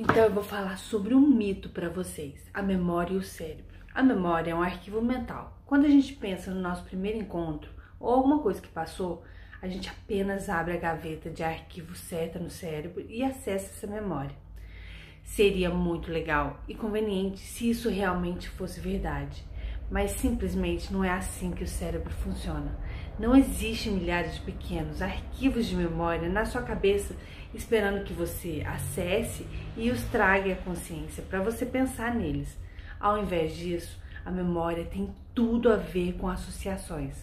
Então eu vou falar sobre um mito para vocês, a memória e o cérebro. A memória é um arquivo mental. Quando a gente pensa no nosso primeiro encontro ou alguma coisa que passou, a gente apenas abre a gaveta de arquivo certa no cérebro e acessa essa memória. Seria muito legal e conveniente se isso realmente fosse verdade, mas simplesmente não é assim que o cérebro funciona. Não existe milhares de pequenos arquivos de memória na sua cabeça esperando que você acesse e os traga à consciência para você pensar neles. Ao invés disso, a memória tem tudo a ver com associações.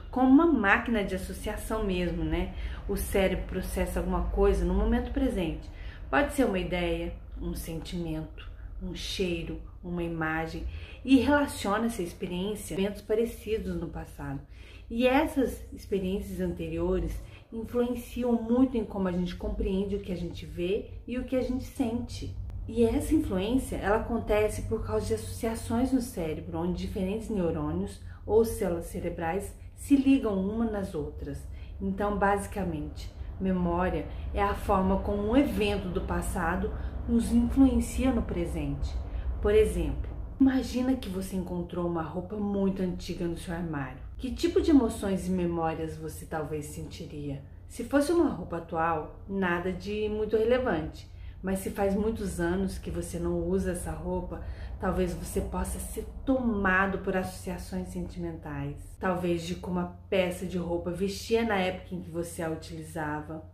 Como uma máquina de associação mesmo, né? O cérebro processa alguma coisa no momento presente. Pode ser uma ideia, um sentimento, um cheiro, uma imagem e relaciona essa experiência a eventos parecidos no passado. E essas experiências anteriores influenciam muito em como a gente compreende o que a gente vê e o que a gente sente. E essa influência, ela acontece por causa de associações no cérebro, onde diferentes neurônios ou células cerebrais se ligam umas nas outras. Então, basicamente, memória é a forma como um evento do passado nos influencia no presente. Por exemplo, imagina que você encontrou uma roupa muito antiga no seu armário. Que tipo de emoções e memórias você talvez sentiria? Se fosse uma roupa atual, nada de muito relevante. Mas se faz muitos anos que você não usa essa roupa, talvez você possa ser tomado por associações sentimentais. Talvez de como a peça de roupa vestia na época em que você a utilizava.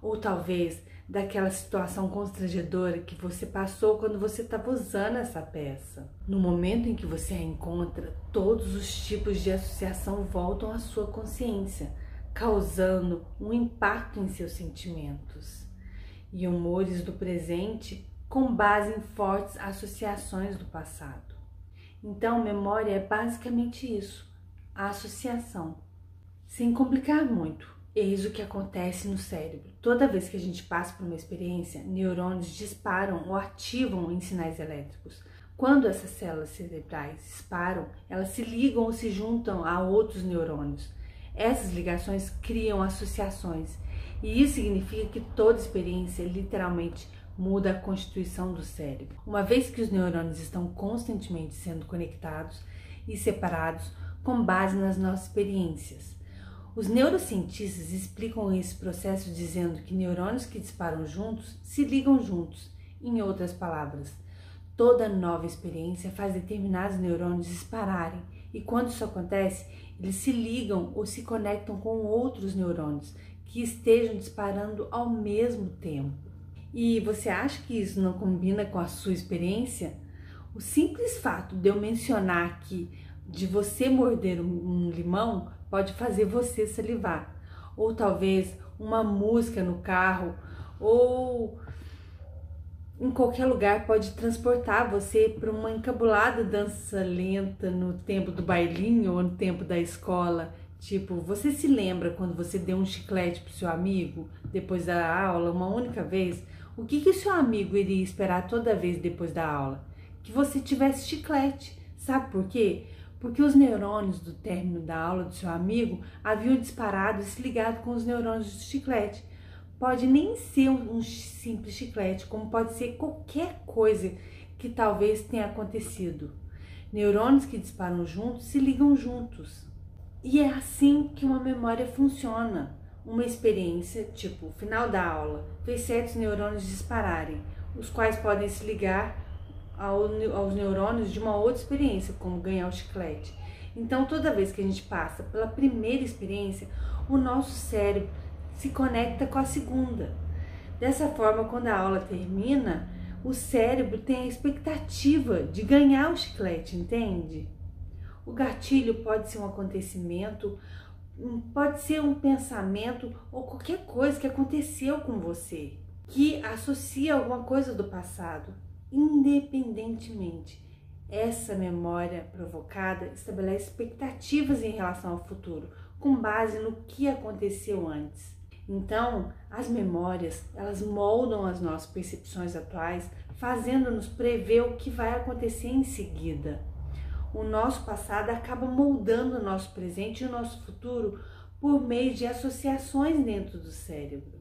Ou talvez daquela situação constrangedora que você passou quando você estava usando essa peça. No momento em que você a encontra, todos os tipos de associação voltam à sua consciência, causando um impacto em seus sentimentos e humores do presente com base em fortes associações do passado. Então, memória é basicamente isso, a associação. Sem complicar muito, eis o que acontece no cérebro. Toda vez que a gente passa por uma experiência, neurônios disparam ou ativam em sinais elétricos. Quando essas células cerebrais disparam, elas se ligam ou se juntam a outros neurônios. Essas ligações criam associações, e isso significa que toda experiência literalmente muda a constituição do cérebro. Uma vez que os neurônios estão constantemente sendo conectados e separados com base nas nossas experiências. Os neurocientistas explicam esse processo dizendo que neurônios que disparam juntos se ligam juntos. Em outras palavras, toda nova experiência faz determinados neurônios dispararem, e quando isso acontece, eles se ligam ou se conectam com outros neurônios que estejam disparando ao mesmo tempo. E você acha que isso não combina com a sua experiência? O simples fato de eu mencionar aqui de você morder um limão pode fazer você salivar. Ou talvez uma música no carro ou em qualquer lugar pode transportar você para uma encabulada dança lenta no tempo do bailinho ou no tempo da escola. Tipo, você se lembra quando você deu um chiclete pro seu amigo depois da aula uma única vez? O que o seu amigo iria esperar toda vez depois da aula? Que você tivesse chiclete. Sabe por quê? Porque os neurônios do término da aula do seu amigo haviam disparado e se ligado com os neurônios do chiclete. Pode nem ser um simples chiclete, como pode ser qualquer coisa que talvez tenha acontecido. Neurônios que disparam juntos se ligam juntos. E é assim que uma memória funciona. Uma experiência, tipo o final da aula, fez certos neurônios dispararem, os quais podem se ligar aos neurônios de uma outra experiência, como ganhar o chiclete. Então, toda vez que a gente passa pela primeira experiência, o nosso cérebro se conecta com a segunda. Dessa forma, quando a aula termina, o cérebro tem a expectativa de ganhar o chiclete, entende? O gatilho pode ser um acontecimento, pode ser um pensamento ou qualquer coisa que aconteceu com você, que associa alguma coisa do passado. Independentemente, essa memória provocada estabelece expectativas em relação ao futuro, com base no que aconteceu antes. Então, as memórias, elas moldam as nossas percepções atuais, fazendo-nos prever o que vai acontecer em seguida. O nosso passado acaba moldando o nosso presente e o nosso futuro por meio de associações dentro do cérebro.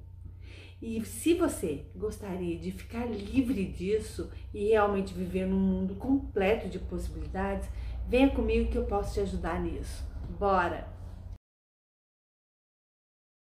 E se você gostaria de ficar livre disso e realmente viver num mundo completo de possibilidades, venha comigo que eu posso te ajudar nisso. Bora!